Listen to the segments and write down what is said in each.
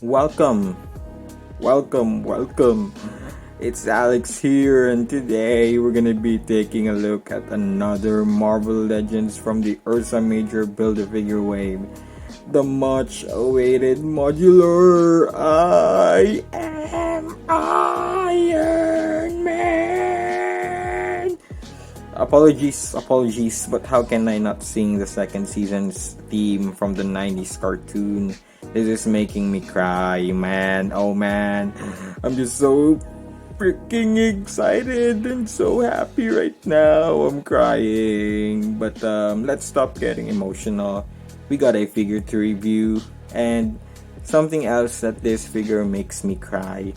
Welcome, welcome. It's Alex here, and today we're gonna be taking a look at another Marvel Legends from the Ursa Major Build-A-Figure wave. The much awaited Modular. I am Iron Man! Apologies, but how can I not sing the second season's theme from the 90s cartoon? This is making me cry, man. Oh man, I'm just so freaking excited and so happy right now. I'm crying. But let's stop getting emotional. We got a figure to review, and something else that this figure makes me cry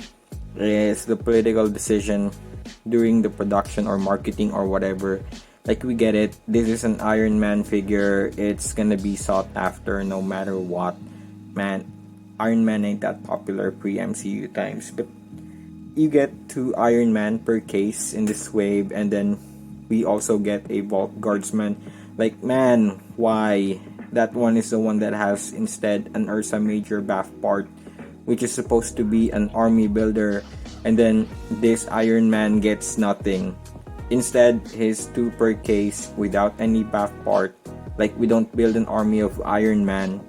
is the political decision during the production or marketing or whatever. Like, we get it. This is an Iron Man figure. It's gonna be sought after no matter what. Man, Iron Man ain't that popular pre-MCU times, but you get 2 Iron Man per case in this wave, and then we also get a Vault Guardsman. Like, man, why? That one is the one that has instead an Ursa Major buff part, which is supposed to be an army builder, and then this Iron Man gets nothing. Instead, his 2 per case without any buff part. Like, we don't build an army of Iron Man.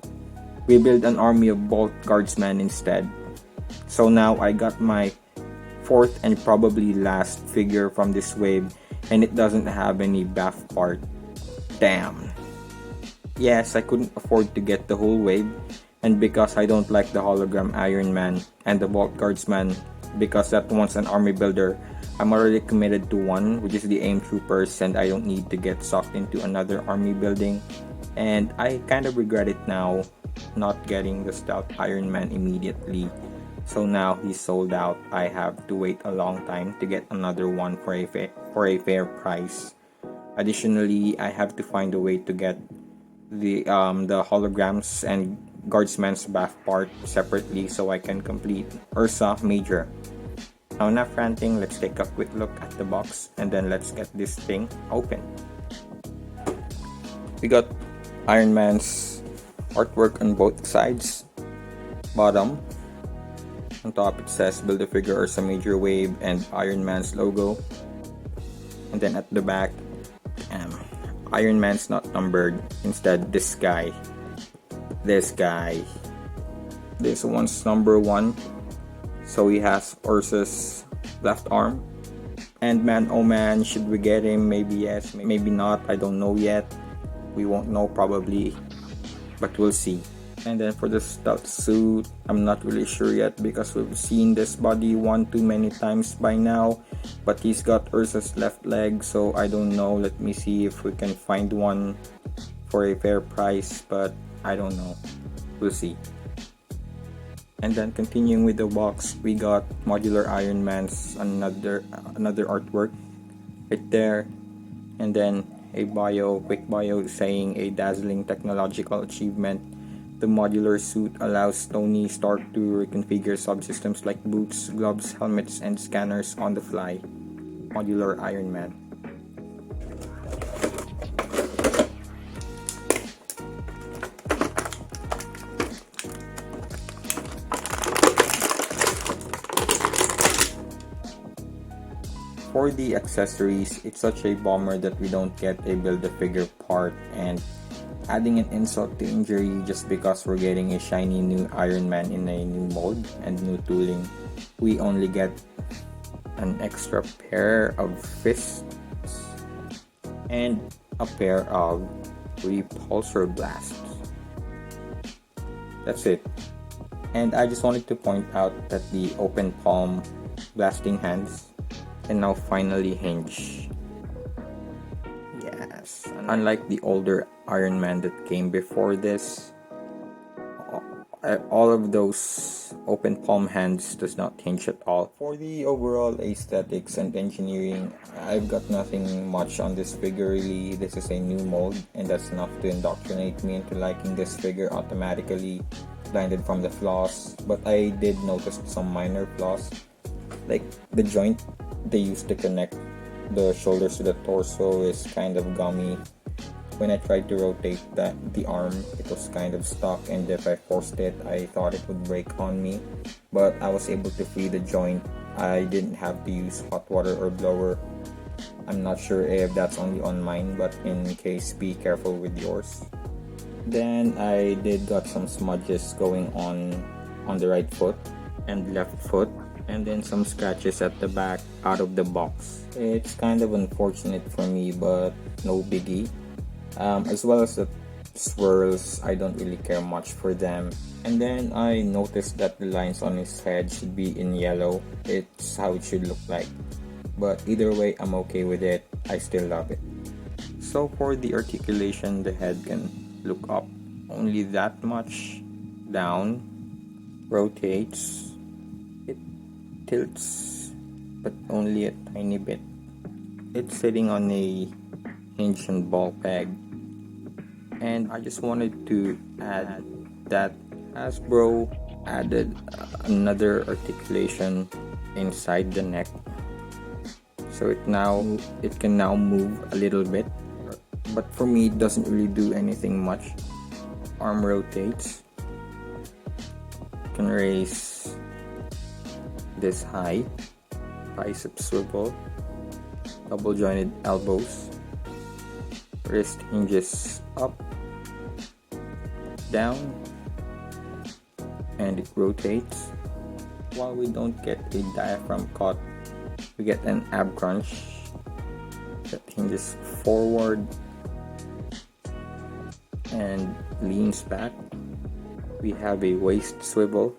We build an army of Vault Guardsman instead. So now I got my 4th and probably last figure from this wave, and it doesn't have any buff part. Damn. Yes, I couldn't afford to get the whole wave, and because I don't like the hologram Iron Man and the Vault Guardsman, because that one's an army builder, I'm already committed to one, which is the AIM Troopers, and I don't need to get sucked into another army building. And I kind of regret it now, not getting the Stout Iron Man immediately. So now he's sold out. I have to wait a long time to get another one for a fair price. Additionally, I have to find a way to get the holograms and Guardsman's buff part separately so I can complete Ursa Major. Now, enough ranting, let's take a quick look at the box, and then let's get this thing open. We got Iron Man's artwork on both sides. Bottom, on top it says Build-A-Figure Ursa Major Wave and Iron Man's logo. And then at the back, Iron Man's not numbered. Instead, this one's number 1. So he has Ursa's left arm. And man, oh man, should we get him? Maybe yes, maybe not. I don't know yet. We won't know probably, but we'll see. And then for the stealth suit, I'm not really sure yet because we've seen this body one too many times by now. But he's got Ursa's left leg, so I don't know. Let me see if we can find one for a fair price, but I don't know. We'll see. And then continuing with the box, we got Modular Iron Man's another artwork right there, and then a quick bio saying a dazzling technological achievement. The modular suit allows Tony Stark to reconfigure subsystems like boots, gloves, helmets, and scanners on the fly. Modular Iron Man. For the accessories, it's such a bummer that we don't get a Build-A-Figure part, and adding an insult to injury just because we're getting a shiny new Iron Man in a new mold and new tooling. We only get an extra pair of fists and a pair of repulsor blasts. That's it. And I just wanted to point out that the open palm blasting hands and now finally hinge. Yes, unlike the older Iron Man that came before this, all of those open palm hands does not hinge at all. For the overall aesthetics and engineering, I've got nothing much on this figure really. This is a new mold, and that's enough to indoctrinate me into liking this figure automatically, blinded from the flaws. But I did notice some minor flaws, like the joint they used to connect the shoulders to the torso is kind of gummy. When I tried to rotate the arm, it was kind of stuck, and if I forced it, I thought it would break on me. But I was able to free the joint. I didn't have to use hot water or blower. I'm not sure if that's only on mine, but in case, be careful with yours. Then I did got some smudges going on the right foot and left foot, and then some scratches at the back out of the box. It's kind of unfortunate for me, but no biggie. As well as the swirls, I don't really care much for them. And then I noticed that the lines on his head should be in yellow. It's how it should look like. But either way, I'm okay with it. I still love it. So for the articulation, the head can look up only that much, down, rotates, it tilts, but only a tiny bit. It's sitting on a hinge and ball peg. And I just wanted to add that Hasbro added another articulation inside the neck, so it can now move a little bit, but for me it doesn't really do anything much. Arm rotates, can raise this high, bicep swivel, double jointed elbows, wrist hinges up, down, and it rotates. While we don't get a diaphragm cut, we get an ab crunch that hinges forward and leans back. We have a waist swivel,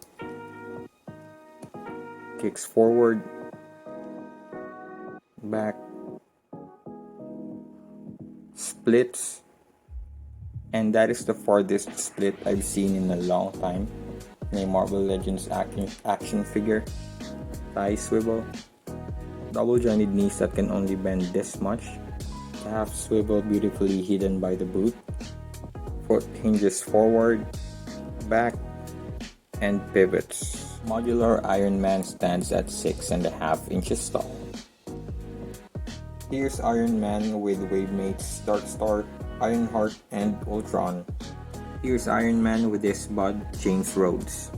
kicks forward, back, splits, and that is the farthest split I've seen in a long time in a Marvel Legends action figure. Thigh swivel, double jointed knees that can only bend this much, calf swivel beautifully hidden by the boot, foot hinges forward, back, and pivots. Modular Iron Man stands at 6.5 inches tall. Here's Iron Man with Wavemates, Darkstar, Ironheart, and Ultron. Here's Iron Man with his bud, James Rhodes.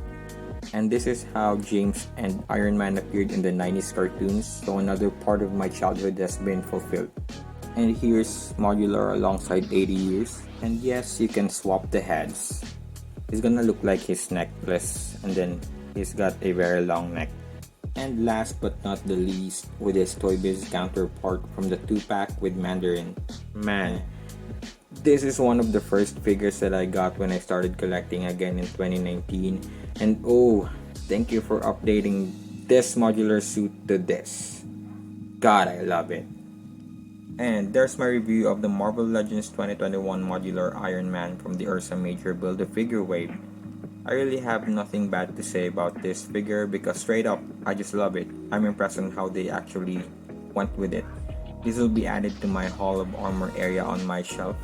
And this is how James and Iron Man appeared in the 90s cartoons, so another part of my childhood has been fulfilled. And here's Modular alongside 80 years. And yes, you can swap the heads. He's gonna look like his necklace, and then he's got a very long neck. And last but not the least, with his Toy Biz counterpart from the 2-pack with Mandarin. Man, this is one of the first figures that I got when I started collecting again in 2019. And oh, thank you for updating this modular suit to this. God, I love it. And there's my review of the Marvel Legends 2021 Modular Iron Man from the Ursa Major Build-A-Figure wave. I really have nothing bad to say about this figure because straight up, I just love it. I'm impressed on how they actually went with it. This will be added to my Hall of Armor area on my shelf.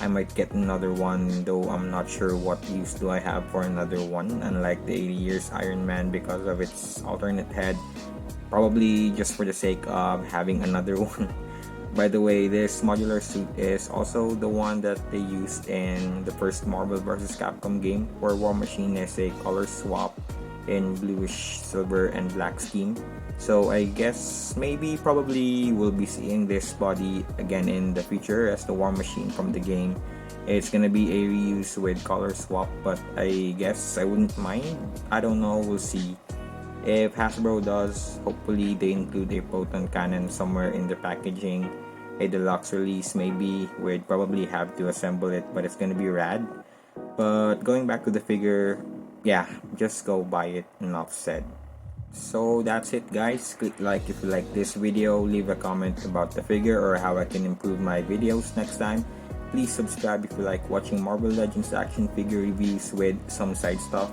I might get another one, though I'm not sure what use do I have for another one, unlike the 80 years Iron Man because of its alternate head. Probably just for the sake of having another one. By the way, this modular suit is also the one that they used in the first Marvel vs. Capcom game, where War Machine is a color swap in bluish, silver, and black scheme. So I guess probably we'll be seeing this body again in the future as the War Machine from the game. It's gonna be a reuse with color swap, but I guess I wouldn't mind. I don't know, we'll see. If Hasbro does, hopefully they include a proton cannon somewhere in the packaging. A deluxe release maybe, we'd probably have to assemble it, but it's gonna be rad. But going back to the figure, yeah, just go buy it, enough said. So that's it guys, click like if you like this video, leave a comment about the figure or how I can improve my videos next time. Please subscribe if you like watching Marvel Legends action figure reviews with some side stuff,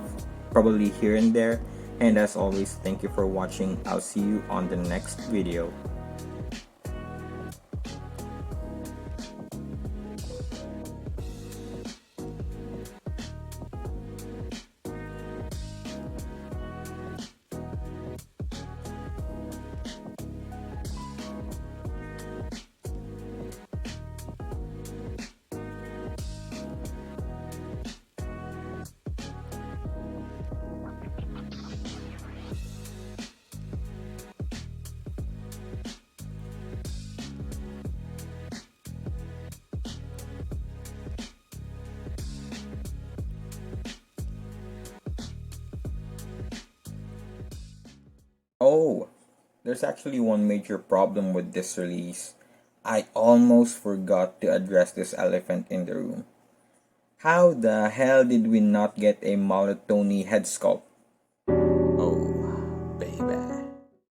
probably here and there. And as always, thank you for watching. I'll see you on the next video. Oh, there's actually one major problem with this release. I almost forgot to address this elephant in the room. How the hell did we not get a Molotoni head sculpt?